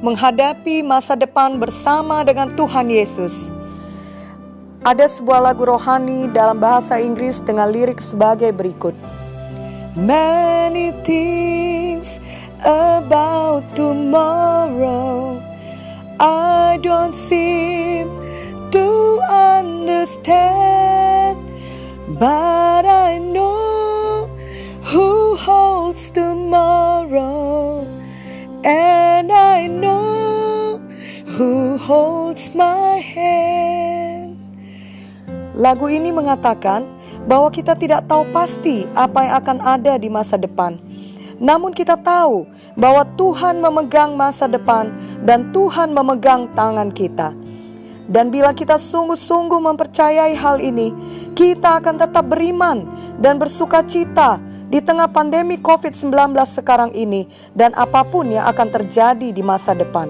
menghadapi masa depan bersama dengan Tuhan Yesus. Ada sebuah lagu rohani dalam bahasa Inggris dengan lirik sebagai berikut. Many things about tomorrow I don't seem to understand, but I know who holds tomorrow, and I know who holds my hand. Lagu ini mengatakan bahwa kita tidak tahu pasti apa yang akan ada di masa depan. Namun kita tahu bahwa Tuhan memegang masa depan dan Tuhan memegang tangan kita. Dan bila kita sungguh-sungguh mempercayai hal ini, kita akan tetap beriman dan bersuka cita di tengah pandemi COVID-19 sekarang ini dan apapun yang akan terjadi di masa depan.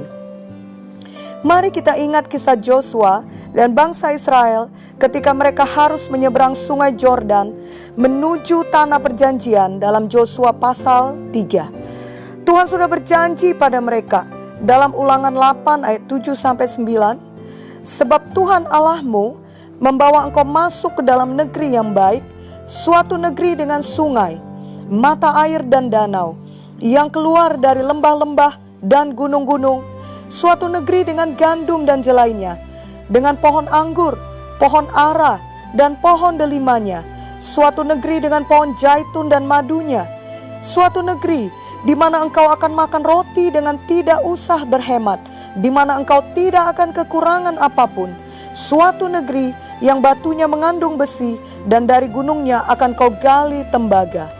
Mari kita ingat kisah Joshua dan bangsa Israel ketika mereka harus menyeberang sungai Yordan menuju tanah perjanjian dalam Joshua pasal 3. Tuhan sudah berjanji pada mereka dalam Ulangan 8 ayat 7-9, sebab Tuhan Allahmu membawa engkau masuk ke dalam negeri yang baik, suatu negeri dengan sungai, mata air dan danau, yang keluar dari lembah-lembah dan gunung-gunung, suatu negeri dengan gandum dan jelainya, dengan pohon anggur, pohon ara, dan pohon delimanya, suatu negeri dengan pohon zaitun dan madunya, suatu negeri di mana engkau akan makan roti dengan tidak usah berhemat, di mana engkau tidak akan kekurangan apapun, suatu negeri yang batunya mengandung besi dan dari gunungnya akan kau gali tembaga.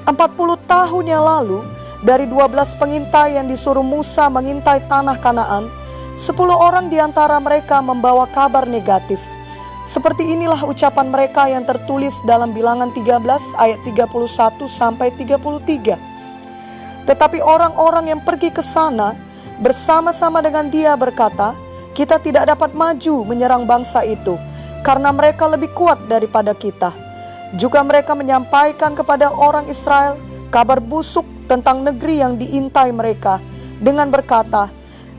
40 tahun yang lalu, dari 12 pengintai yang disuruh Musa mengintai tanah Kanaan, 10 orang di antara mereka membawa kabar negatif. Seperti inilah ucapan mereka yang tertulis dalam Bilangan 13 ayat 31-33. Tetapi orang-orang yang pergi ke sana bersama-sama dengan dia berkata, kita tidak dapat maju menyerang bangsa itu, karena mereka lebih kuat daripada kita. Juga mereka menyampaikan kepada orang Israel kabar busuk tentang negeri yang diintai mereka, dengan berkata,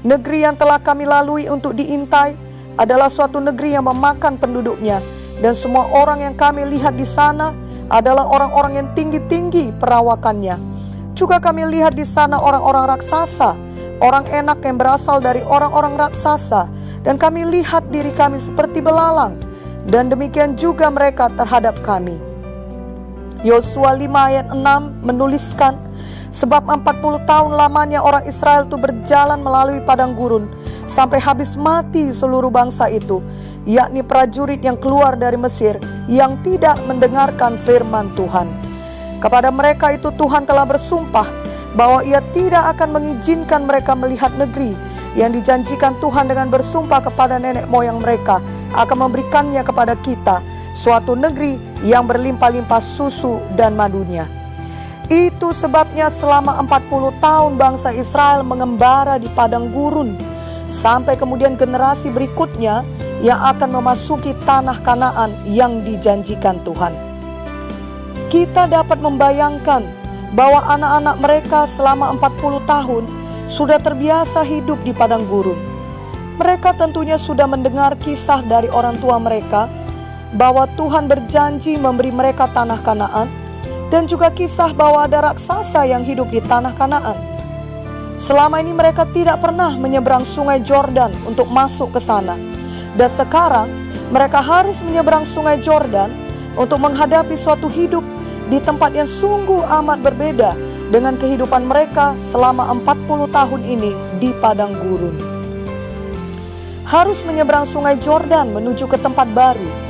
negeri yang telah kami lalui untuk diintai adalah suatu negeri yang memakan penduduknya, dan semua orang yang kami lihat di sana adalah orang-orang yang tinggi-tinggi perawakannya. Juga kami lihat di sana orang-orang raksasa, orang enak yang berasal dari orang-orang raksasa, dan kami lihat diri kami seperti belalang, dan demikian juga mereka terhadap kami. Yosua 5 ayat 6 menuliskan, sebab 40 tahun lamanya orang Israel itu berjalan melalui padang gurun, sampai habis mati seluruh bangsa itu, yakni prajurit yang keluar dari Mesir, yang tidak mendengarkan firman Tuhan. Kepada mereka itu Tuhan telah bersumpah, bahwa ia tidak akan mengizinkan mereka melihat negeri yang dijanjikan Tuhan dengan bersumpah kepada nenek moyang mereka, akan memberikannya kepada kita, suatu negeri yang berlimpah-limpah susu dan madunya. Itu sebabnya selama 40 tahun bangsa Israel mengembara di padang gurun, sampai kemudian generasi berikutnya yang akan memasuki tanah Kanaan yang dijanjikan Tuhan. Kita dapat membayangkan bahwa anak-anak mereka selama 40 tahun sudah terbiasa hidup di padang gurun. Mereka tentunya sudah mendengar kisah dari orang tua mereka bahwa Tuhan berjanji memberi mereka tanah Kanaan, dan juga kisah bahwa ada raksasa yang hidup di tanah Kanaan. Selama ini mereka tidak pernah menyeberang sungai Yordan untuk masuk ke sana, dan sekarang mereka harus menyeberang sungai Yordan untuk menghadapi suatu hidup di tempat yang sungguh amat berbeda dengan kehidupan mereka selama 40 tahun ini di padang gurun. Harus menyeberang sungai Yordan menuju ke tempat baru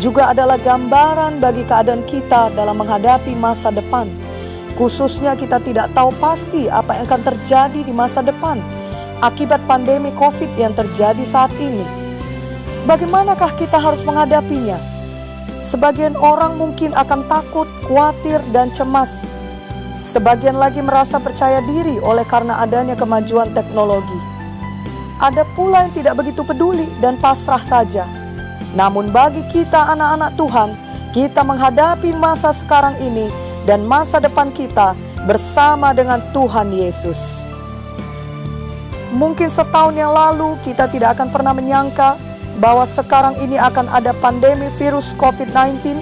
juga adalah gambaran bagi keadaan kita dalam menghadapi masa depan. Khususnya kita tidak tahu pasti apa yang akan terjadi di masa depan akibat pandemi COVID yang terjadi saat ini. Bagaimanakah kita harus menghadapinya? Sebagian orang mungkin akan takut, khawatir, dan cemas. Sebagian lagi merasa percaya diri oleh karena adanya kemajuan teknologi. Ada pula yang tidak begitu peduli dan pasrah saja. Namun bagi kita anak-anak Tuhan, kita menghadapi masa sekarang ini dan masa depan kita bersama dengan Tuhan Yesus. Mungkin setahun yang lalu kita tidak akan pernah menyangka bahwa sekarang ini akan ada pandemi virus COVID-19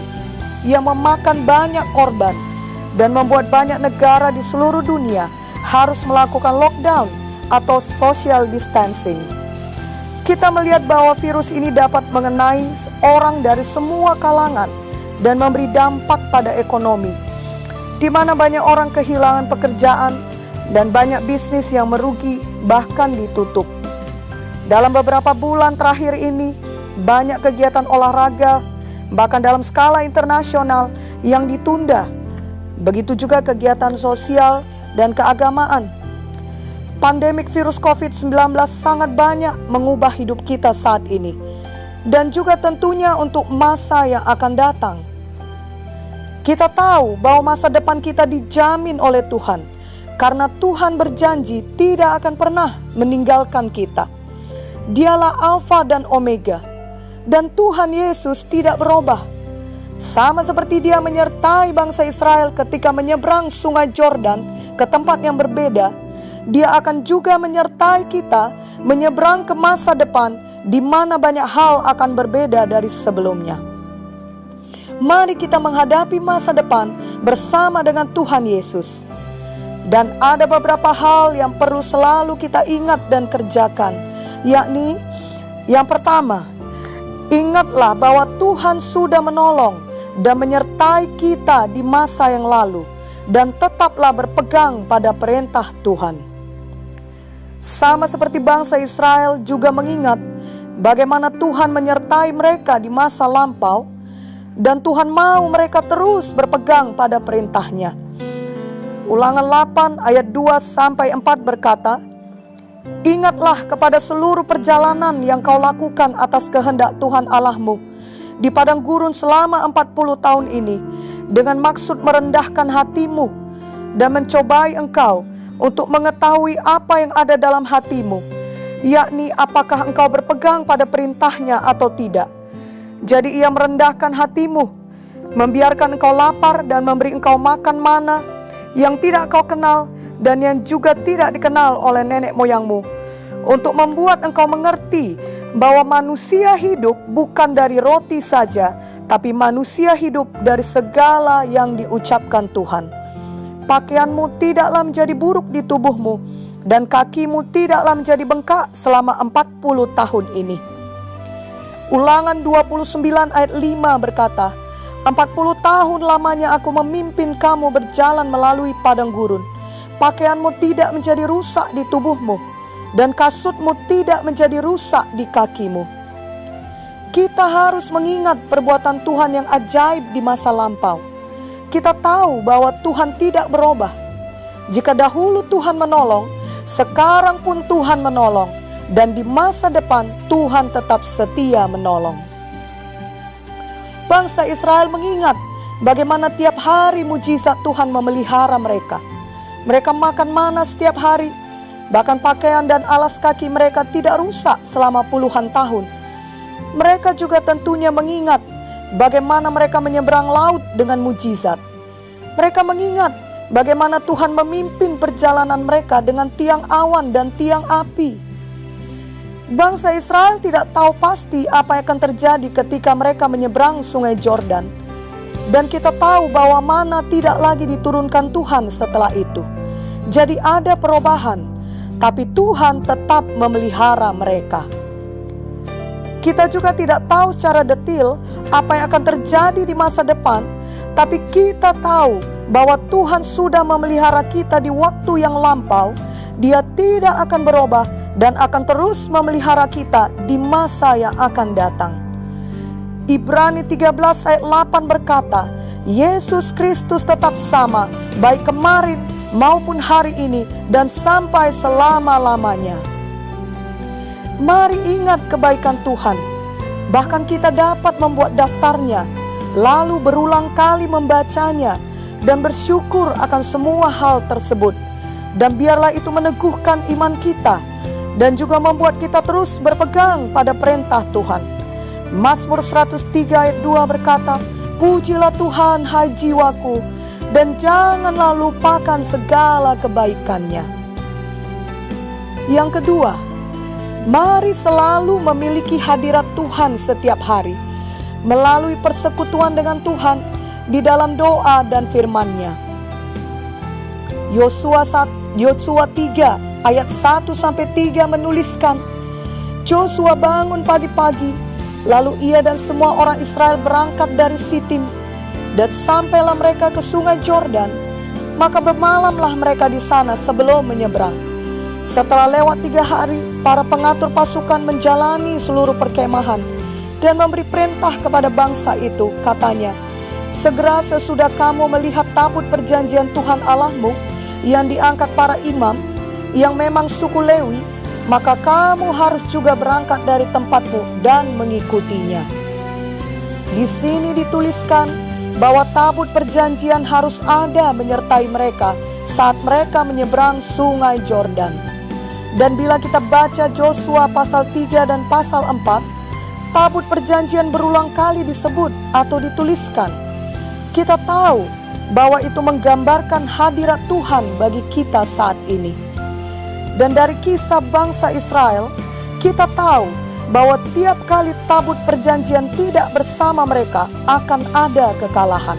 yang memakan banyak korban dan membuat banyak negara di seluruh dunia harus melakukan lockdown atau social distancing. Kita melihat bahwa virus ini dapat mengenai orang dari semua kalangan dan memberi dampak pada ekonomi, di mana banyak orang kehilangan pekerjaan dan banyak bisnis yang merugi bahkan ditutup. Dalam beberapa bulan terakhir ini, banyak kegiatan olahraga bahkan dalam skala internasional yang ditunda. Begitu juga kegiatan sosial dan keagamaan. Pandemik virus COVID-19 sangat banyak mengubah hidup kita saat ini, dan juga tentunya untuk masa yang akan datang. Kita tahu bahwa masa depan kita dijamin oleh Tuhan, karena Tuhan berjanji tidak akan pernah meninggalkan kita. Dialah Alfa dan Omega, dan Tuhan Yesus tidak berubah. Sama seperti Dia menyertai bangsa Israel ketika menyeberang sungai Yordan ke tempat yang berbeda, Dia akan juga menyertai kita menyeberang ke masa depan di mana banyak hal akan berbeda dari sebelumnya. Mari kita menghadapi masa depan bersama dengan Tuhan Yesus. Dan ada beberapa hal yang perlu selalu kita ingat dan kerjakan, yakni yang pertama, ingatlah bahwa Tuhan sudah menolong dan menyertai kita di masa yang lalu, dan tetaplah berpegang pada perintah Tuhan. Sama seperti bangsa Israel juga mengingat bagaimana Tuhan menyertai mereka di masa lampau, dan Tuhan mau mereka terus berpegang pada perintah-Nya. Ulangan 8 ayat 2-4 berkata, "Ingatlah kepada seluruh perjalanan yang kau lakukan atas kehendak Tuhan Allahmu di padang gurun selama 40 tahun ini, dengan maksud merendahkan hatimu dan mencobai engkau untuk mengetahui apa yang ada dalam hatimu, yakni apakah engkau berpegang pada perintah-Nya atau tidak. Jadi Ia merendahkan hatimu, membiarkan engkau lapar dan memberi engkau makan mana yang tidak kau kenal dan yang juga tidak dikenal oleh nenek moyangmu, untuk membuat engkau mengerti bahwa manusia hidup bukan dari roti saja, tapi manusia hidup dari segala yang diucapkan Tuhan. Pakaianmu tidaklah menjadi buruk di tubuhmu, dan kakimu tidaklah menjadi bengkak selama 40 tahun ini." Ulangan 29 ayat 5 berkata, 40 tahun lamanya aku memimpin kamu berjalan melalui padang gurun. Pakaianmu tidak menjadi rusak di tubuhmu, dan kasutmu tidak menjadi rusak di kakimu. Kita harus mengingat perbuatan Tuhan yang ajaib di masa lampau. Kita tahu bahwa Tuhan tidak berubah. Jika dahulu Tuhan menolong, sekarang pun Tuhan menolong, dan di masa depan Tuhan tetap setia menolong. Bangsa Israel mengingat bagaimana tiap hari mujizat Tuhan memelihara mereka. Mereka makan mana setiap hari, bahkan pakaian dan alas kaki mereka tidak rusak selama puluhan tahun. Mereka juga tentunya mengingat bagaimana mereka menyeberang laut dengan mujizat. Mereka mengingat bagaimana Tuhan memimpin perjalanan mereka dengan tiang awan dan tiang api. Bangsa Israel tidak tahu pasti apa yang akan terjadi ketika mereka menyeberang sungai Yordan. Dan kita tahu bahwa mana tidak lagi diturunkan Tuhan setelah itu. Jadi ada perubahan, tapi Tuhan tetap memelihara mereka. Kita juga tidak tahu secara detail apa yang akan terjadi di masa depan, tapi kita tahu bahwa Tuhan sudah memelihara kita di waktu yang lampau. Dia tidak akan berubah dan akan terus memelihara kita di masa yang akan datang. Ibrani 13 ayat 8 berkata, Yesus Kristus tetap sama, baik kemarin maupun hari ini dan sampai selama-lamanya. Mari ingat kebaikan Tuhan. Bahkan kita dapat membuat daftarnya, lalu berulang kali membacanya dan bersyukur akan semua hal tersebut. Dan biarlah itu meneguhkan iman kita dan juga membuat kita terus berpegang pada perintah Tuhan. Mazmur 103 ayat 2 berkata, pujilah Tuhan hai jiwaku, dan janganlah lupakan segala kebaikan-Nya. Yang kedua, mari selalu memiliki hadirat Tuhan setiap hari melalui persekutuan dengan Tuhan di dalam doa dan firman-Nya. Yosua 3 ayat 1-3 menuliskan, Yosua bangun pagi-pagi, lalu ia dan semua orang Israel berangkat dari Sitim, dan sampailah mereka ke sungai Yordan, maka bermalamlah mereka di sana sebelum menyeberang. Setelah lewat 3 hari, para pengatur pasukan menjalani seluruh perkemahan dan memberi perintah kepada bangsa itu, katanya, segera sesudah kamu melihat tabut perjanjian Tuhan Allahmu yang diangkat para imam, yang memang suku Lewi, maka kamu harus juga berangkat dari tempatmu dan mengikutinya. Di sini dituliskan bahwa tabut perjanjian harus ada menyertai mereka saat mereka menyeberang sungai Yordan. Dan bila kita baca Yosua pasal 3 dan pasal 4, tabut perjanjian berulang kali disebut atau dituliskan. Kita tahu bahwa itu menggambarkan hadirat Tuhan bagi kita saat ini. Dan dari kisah bangsa Israel, kita tahu bahwa tiap kali tabut perjanjian tidak bersama mereka akan ada kekalahan.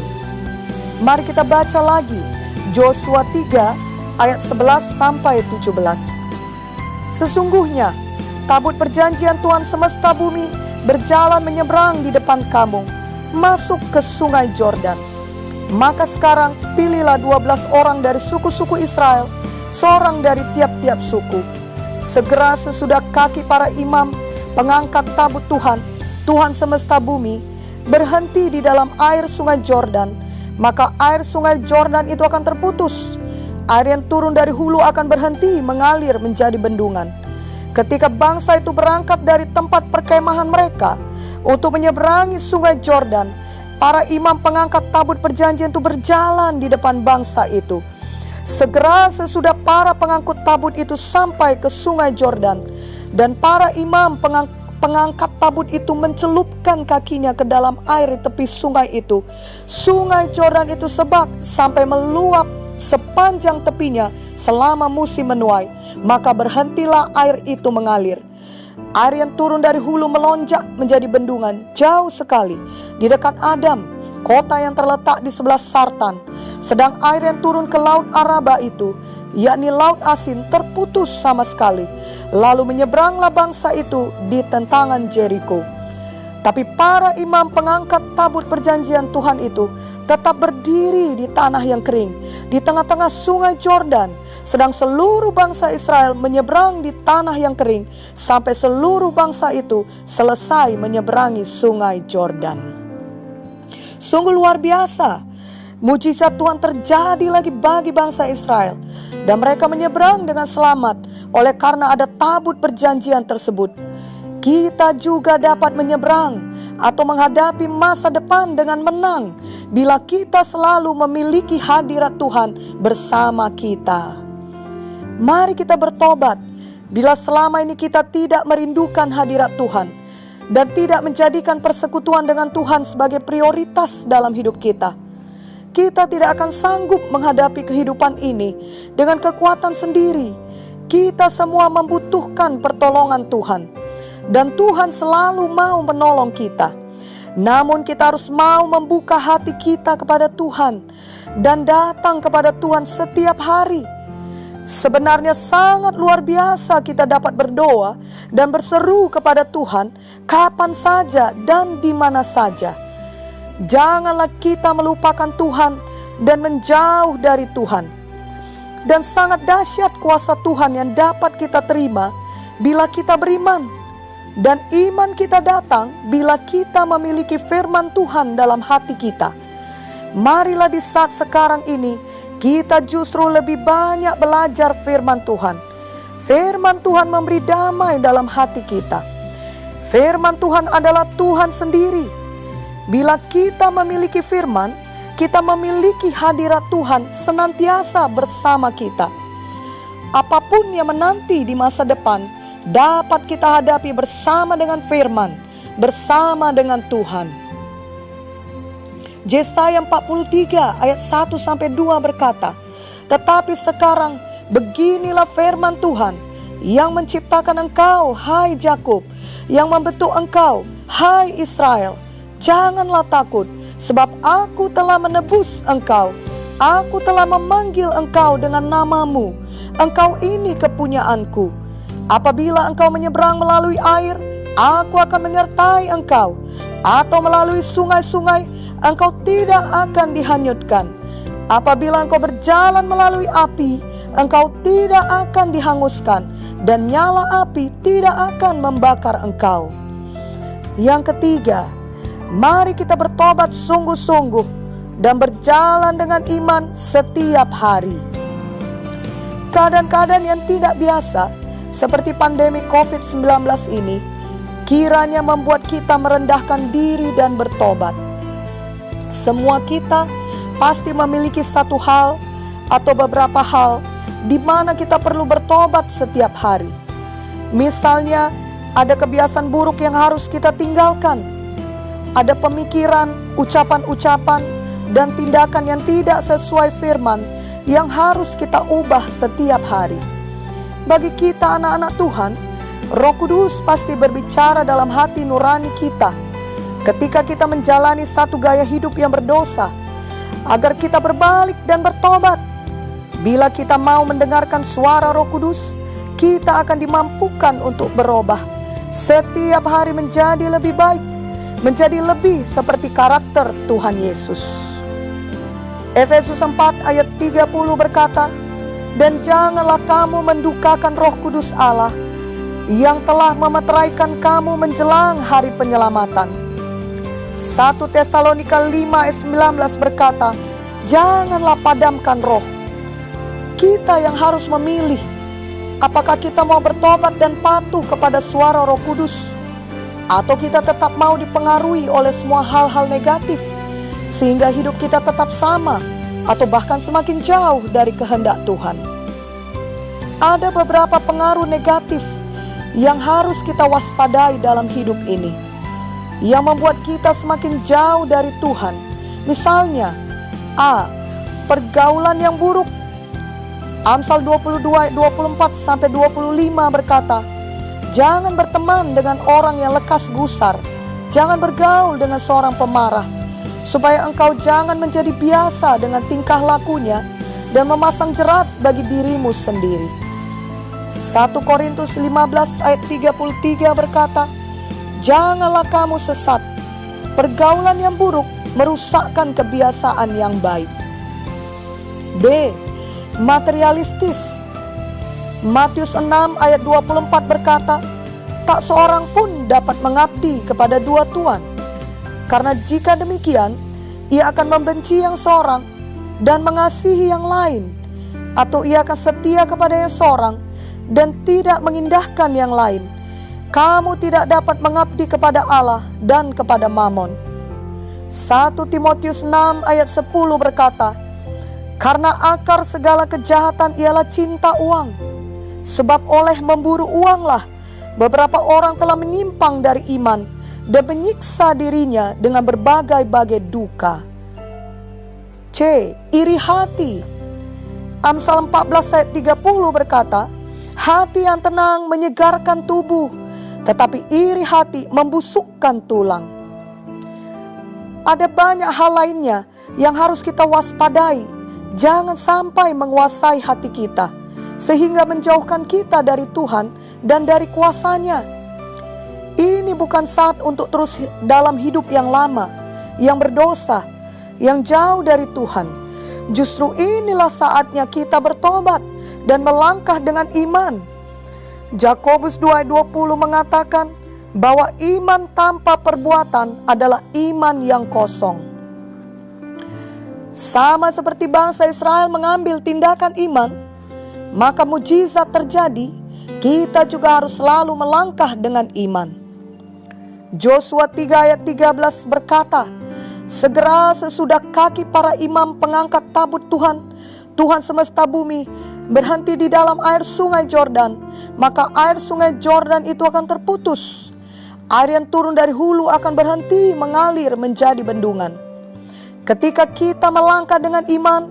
Mari kita baca lagi Yosua 3 ayat 11-17. Sesungguhnya tabut perjanjian Tuhan semesta bumi berjalan menyeberang di depan kamu, masuk ke sungai Yordan. Maka sekarang pilihlah 12 orang dari suku-suku Israel, seorang dari tiap-tiap suku. Segera sesudah kaki para imam pengangkat tabut Tuhan, Tuhan semesta bumi, berhenti di dalam air sungai Yordan, maka air sungai Yordan itu akan terputus. Air yang turun dari hulu akan berhenti mengalir menjadi bendungan. Ketika bangsa itu berangkat dari tempat perkemahan mereka untuk menyeberangi sungai Yordan, para imam pengangkat tabut perjanjian itu berjalan di depan bangsa itu. Segera sesudah para pengangkut tabut itu sampai ke sungai Yordan, dan para imam pengangkat tabut itu mencelupkan kakinya ke dalam air di tepi sungai itu. Sungai Yordan itu sebak sampai meluap sepanjang tepinya selama musim menuai, maka berhentilah air itu mengalir. Air yang turun dari hulu melonjak menjadi bendungan jauh sekali di dekat Adam, kota yang terletak di sebelah Sartan. Sedang air yang turun ke laut Araba itu, yakni laut asin, terputus sama sekali. Lalu menyeberanglah bangsa itu di tentangan Jeriko. Tapi para imam pengangkat tabut perjanjian Tuhan itu tetap berdiri di tanah yang kering, di tengah-tengah sungai Yordan, sedang seluruh bangsa Israel menyeberang di tanah yang kering, sampai seluruh bangsa itu selesai menyeberangi sungai Yordan. Sungguh luar biasa, mujizat Tuhan terjadi lagi bagi bangsa Israel, dan mereka menyeberang dengan selamat oleh karena ada tabut perjanjian tersebut. Kita juga dapat menyeberang atau menghadapi masa depan dengan menang bila kita selalu memiliki hadirat Tuhan bersama kita. Mari kita bertobat bila selama ini kita tidak merindukan hadirat Tuhan dan tidak menjadikan persekutuan dengan Tuhan sebagai prioritas dalam hidup kita. Kita tidak akan sanggup menghadapi kehidupan ini dengan kekuatan sendiri. Kita semua membutuhkan pertolongan Tuhan, dan Tuhan selalu mau menolong kita. Namun kita harus mau membuka hati kita kepada Tuhan dan datang kepada Tuhan setiap hari. Sebenarnya sangat luar biasa kita dapat berdoa dan berseru kepada Tuhan kapan saja dan di mana saja. Janganlah kita melupakan Tuhan dan menjauh dari Tuhan. Dan sangat dahsyat kuasa Tuhan yang dapat kita terima bila kita beriman. Dan iman kita datang bila kita memiliki firman Tuhan dalam hati kita. Marilah di saat sekarang ini kita justru lebih banyak belajar firman Tuhan. Firman Tuhan memberi damai dalam hati kita. Firman Tuhan adalah Tuhan sendiri. Bila kita memiliki firman, kita memiliki hadirat Tuhan senantiasa bersama kita. Apapun yang menanti di masa depan dapat kita hadapi bersama dengan firman, bersama dengan Tuhan. Yesaya 43 ayat 1-2 berkata, "Tetapi sekarang beginilah firman Tuhan, yang menciptakan engkau, hai Yakub, yang membentuk engkau, hai Israel. Janganlah takut, sebab aku telah menebus engkau. Aku telah memanggil engkau dengan namamu. Engkau ini kepunyaanku. Apabila engkau menyeberang melalui air, aku akan menyertai engkau. Atau melalui sungai-sungai, engkau tidak akan dihanyutkan. Apabila engkau berjalan melalui api, engkau tidak akan dihanguskan, dan nyala api tidak akan membakar engkau. Yang ketiga, mari kita bertobat sungguh-sungguh dan berjalan dengan iman setiap hari. Keadaan-keadaan yang tidak biasa seperti pandemi COVID-19 ini kiranya membuat kita merendahkan diri dan bertobat. Semua kita pasti memiliki satu hal atau beberapa hal di mana kita perlu bertobat setiap hari. Misalnya, ada kebiasaan buruk yang harus kita tinggalkan. Ada pemikiran, ucapan-ucapan, dan tindakan yang tidak sesuai firman yang harus kita ubah setiap hari. Bagi kita anak-anak Tuhan, Roh Kudus pasti berbicara dalam hati nurani kita ketika kita menjalani satu gaya hidup yang berdosa, agar kita berbalik dan bertobat. Bila kita mau mendengarkan suara Roh Kudus, kita akan dimampukan untuk berubah setiap hari menjadi lebih baik, menjadi lebih seperti karakter Tuhan Yesus. Efesus 4 ayat 30 berkata, "Dan janganlah kamu mendukakan Roh Kudus Allah yang telah memeteraikan kamu menjelang hari penyelamatan." 1 Tesalonika 5 ayat 19 berkata, "Janganlah padamkan roh." Kita yang harus memilih apakah kita mau bertobat dan patuh kepada suara Roh Kudus, atau kita tetap mau dipengaruhi oleh semua hal-hal negatif sehingga hidup kita tetap sama atau bahkan semakin jauh dari kehendak Tuhan. Ada beberapa pengaruh negatif yang harus kita waspadai dalam hidup ini, yang membuat kita semakin jauh dari Tuhan. Misalnya, A. Pergaulan yang buruk. Amsal 22 ayat 24-25 berkata, "Jangan berteman dengan orang yang lekas gusar, jangan bergaul dengan seorang pemarah, supaya engkau jangan menjadi biasa dengan tingkah lakunya dan memasang jerat bagi dirimu sendiri." 1 Korintus 15 ayat 33 berkata, "Janganlah kamu sesat. Pergaulan yang buruk merusakkan kebiasaan yang baik." B. Materialistis. Matius 6 ayat 24 berkata, "Tak seorang pun dapat mengabdi kepada dua tuan, karena jika demikian, ia akan membenci yang seorang dan mengasihi yang lain, atau ia akan setia kepada yang seorang dan tidak mengindahkan yang lain. Kamu tidak dapat mengabdi kepada Allah dan kepada Mamon." 1 Timotius 6 ayat 10 berkata, "Karena akar segala kejahatan ialah cinta uang. Sebab oleh memburu uanglah beberapa orang telah menyimpang dari iman dan menyiksa dirinya dengan berbagai-bagai duka." C. Iri hati. Amsal 14 ayat 30 berkata, "Hati yang tenang menyegarkan tubuh, tetapi iri hati membusukkan tulang." Ada banyak hal lainnya yang harus kita waspadai. Jangan sampai menguasai hati kita, sehingga menjauhkan kita dari Tuhan dan dari kuasa-Nya. Ini bukan saat untuk terus dalam hidup yang lama, yang berdosa, yang jauh dari Tuhan. Justru inilah saatnya kita bertobat dan melangkah dengan iman. Yakobus 2:20 mengatakan bahwa iman tanpa perbuatan adalah iman yang kosong. Sama seperti bangsa Israel mengambil tindakan iman, maka mujizat terjadi, kita juga harus selalu melangkah dengan iman. Josua 3 ayat 13 berkata, "Segera sesudah kaki para imam pengangkat tabut Tuhan, Tuhan semesta bumi, berhenti di dalam air sungai Jordan, maka air sungai Jordan itu akan terputus. Air yang turun dari hulu akan berhenti mengalir menjadi bendungan." Ketika kita melangkah dengan iman,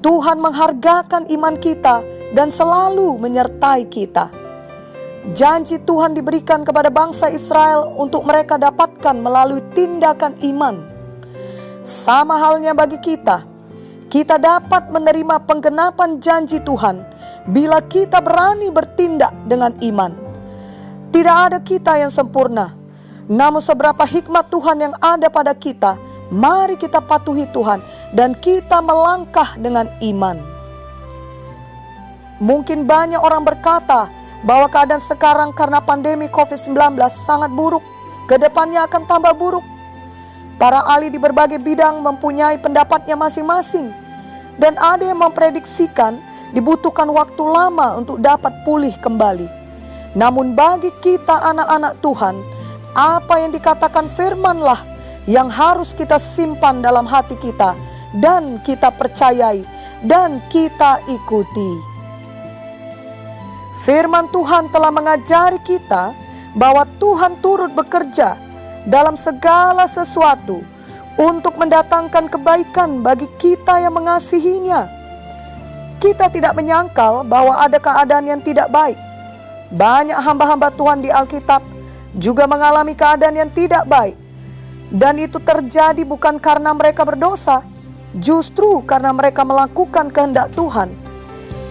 Tuhan menghargakan iman kita dan selalu menyertai kita. Janji Tuhan diberikan kepada bangsa Israel untuk mereka dapatkan melalui tindakan iman. Sama halnya bagi kita, kita dapat menerima penggenapan janji Tuhan bila kita berani bertindak dengan iman. Tidak ada kita yang sempurna, namun seberapa hikmat Tuhan yang ada pada kita, mari kita patuhi Tuhan dan kita melangkah dengan iman. Mungkin banyak orang berkata bahwa keadaan sekarang karena pandemi COVID-19 sangat buruk, kedepannya akan tambah buruk. Para ahli di berbagai bidang mempunyai pendapatnya masing-masing, dan ada yang memprediksikan dibutuhkan waktu lama untuk dapat pulih kembali. Namun bagi kita anak-anak Tuhan, apa yang dikatakan firman-lah yang harus kita simpan dalam hati kita, dan kita percayai, dan kita ikuti. Firman Tuhan telah mengajari kita bahwa Tuhan turut bekerja dalam segala sesuatu untuk mendatangkan kebaikan bagi kita yang mengasihinya. Kita tidak menyangkal bahwa ada keadaan yang tidak baik. Banyak hamba-hamba Tuhan di Alkitab juga mengalami keadaan yang tidak baik. Dan itu terjadi bukan karena mereka berdosa, justru karena mereka melakukan kehendak Tuhan.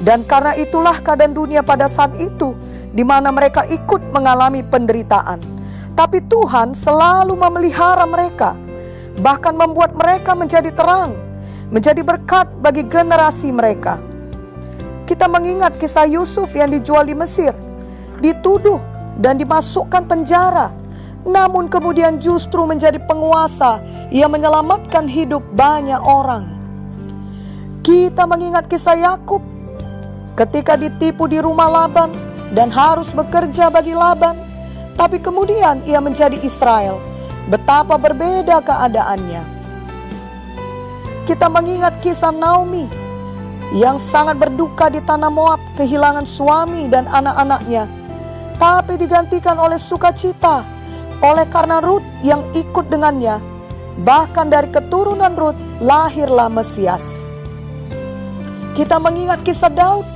Dan karena itulah keadaan dunia pada saat itu, di mana mereka ikut mengalami penderitaan. Tapi Tuhan selalu memelihara mereka, bahkan membuat mereka menjadi terang, menjadi berkat bagi generasi mereka. Kita mengingat kisah Yusuf yang dijual di Mesir, dituduh dan dimasukkan penjara, namun kemudian justru menjadi penguasa yang menyelamatkan hidup banyak orang. Kita mengingat kisah Yakub ketika ditipu di rumah Laban dan harus bekerja bagi Laban, tapi kemudian ia menjadi Israel. Betapa berbeda keadaannya. Kita mengingat kisah Naomi yang sangat berduka di tanah Moab, kehilangan suami dan anak-anaknya, tapi digantikan oleh sukacita oleh karena Rut yang ikut dengannya. Bahkan dari keturunan Rut lahirlah Mesias. Kita mengingat kisah Daud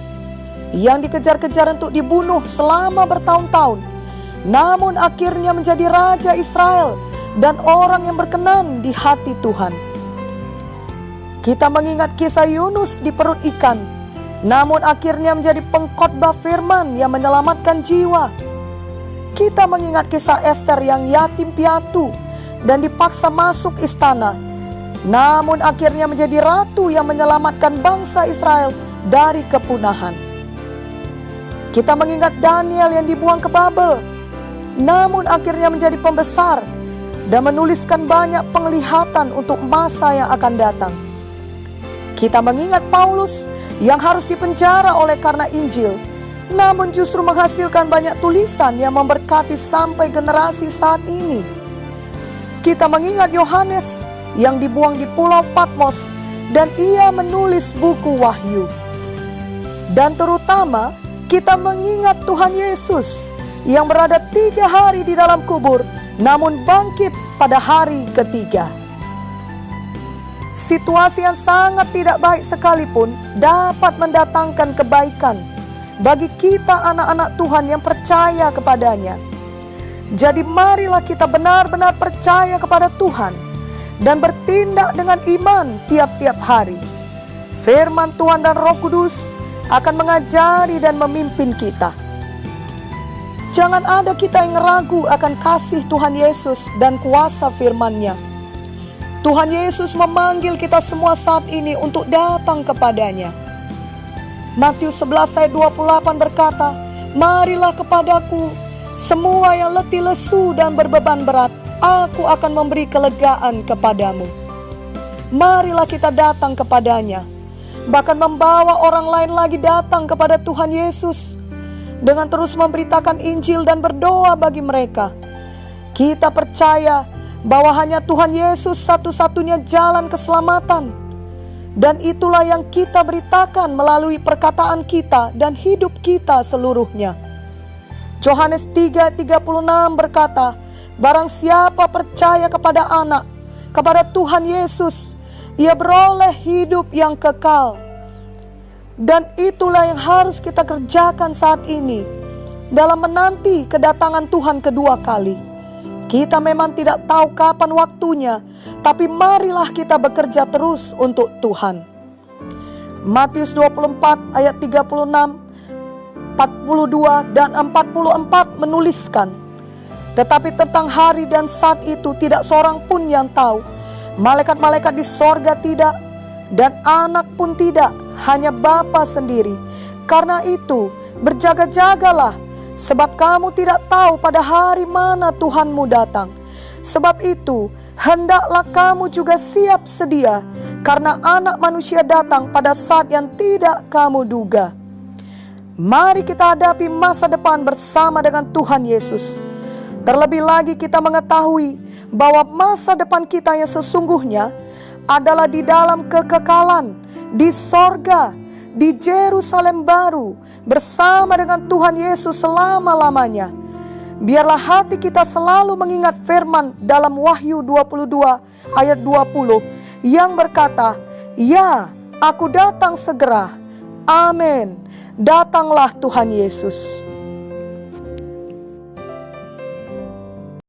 yang dikejar-kejar untuk dibunuh selama bertahun-tahun, namun akhirnya menjadi raja Israel dan orang yang berkenan di hati Tuhan. Kita mengingat kisah Yunus di perut ikan, namun akhirnya menjadi pengkhotbah firman yang menyelamatkan jiwa. Kita mengingat kisah Ester yang yatim piatu dan dipaksa masuk istana, namun akhirnya menjadi ratu yang menyelamatkan bangsa Israel dari kepunahan. Kita mengingat Daniel yang dibuang ke Babel, namun akhirnya menjadi pembesar dan menuliskan banyak penglihatan untuk masa yang akan datang. Kita mengingat Paulus yang harus dipenjara oleh karena Injil, namun justru menghasilkan banyak tulisan yang memberkati sampai generasi saat ini. Kita mengingat Yohanes yang dibuang di Pulau Patmos dan ia menulis buku Wahyu. Dan terutama kita mengingat Tuhan Yesus yang berada 3 hari di dalam kubur, namun bangkit pada hari ketiga. Situasi yang sangat tidak baik sekalipun dapat mendatangkan kebaikan bagi kita anak-anak Tuhan yang percaya kepadanya. Jadi marilah kita benar-benar percaya kepada Tuhan dan bertindak dengan iman tiap-tiap hari. Firman Tuhan dan Roh Kudus akan mengajari dan memimpin kita. Jangan ada kita yang ragu akan kasih Tuhan Yesus dan kuasa firman-Nya. Tuhan Yesus memanggil kita semua saat ini untuk datang kepadanya. Matius 11 ayat 28 berkata, "Marilah kepadaku semua yang letih lesu dan berbeban berat, aku akan memberi kelegaan kepadamu." Marilah kita datang kepadanya, bahkan membawa orang lain lagi datang kepada Tuhan Yesus dengan terus memberitakan Injil dan berdoa bagi mereka. Kita percaya bahwa hanya Tuhan Yesus satu-satunya jalan keselamatan, dan itulah yang kita beritakan melalui perkataan kita dan hidup kita seluruhnya. Yohanes 3:36 berkata, "Barang siapa percaya kepada Anak, kepada Tuhan Yesus, ia beroleh hidup yang kekal." Dan itulah yang harus kita kerjakan saat ini. dalam menanti kedatangan Tuhan kedua kali. Kita memang tidak tahu kapan waktunya, tapi marilah kita bekerja terus untuk Tuhan. Matius 24 ayat 36, 42 dan 44 menuliskan, tetapi tentang hari dan saat itu tidak seorang pun yang tahu, malaikat-malaikat di sorga tidak, dan anak pun tidak, hanya Bapa sendiri. Karena itu berjaga-jagalah, sebab kamu tidak tahu pada hari mana Tuhanmu datang. Sebab itu hendaklah kamu juga siap sedia, karena Anak Manusia datang pada saat yang tidak kamu duga. Mari kita hadapi masa depan bersama dengan Tuhan Yesus. Terlebih lagi kita mengetahui bahwa masa depan kita yang sesungguhnya adalah di dalam kekekalan, di sorga, di Yerusalem baru, bersama dengan Tuhan Yesus selama-lamanya. Biarlah hati kita selalu mengingat firman dalam Wahyu 22 ayat 20 yang berkata, "Ya, aku datang segera." Amin. Datanglah Tuhan Yesus.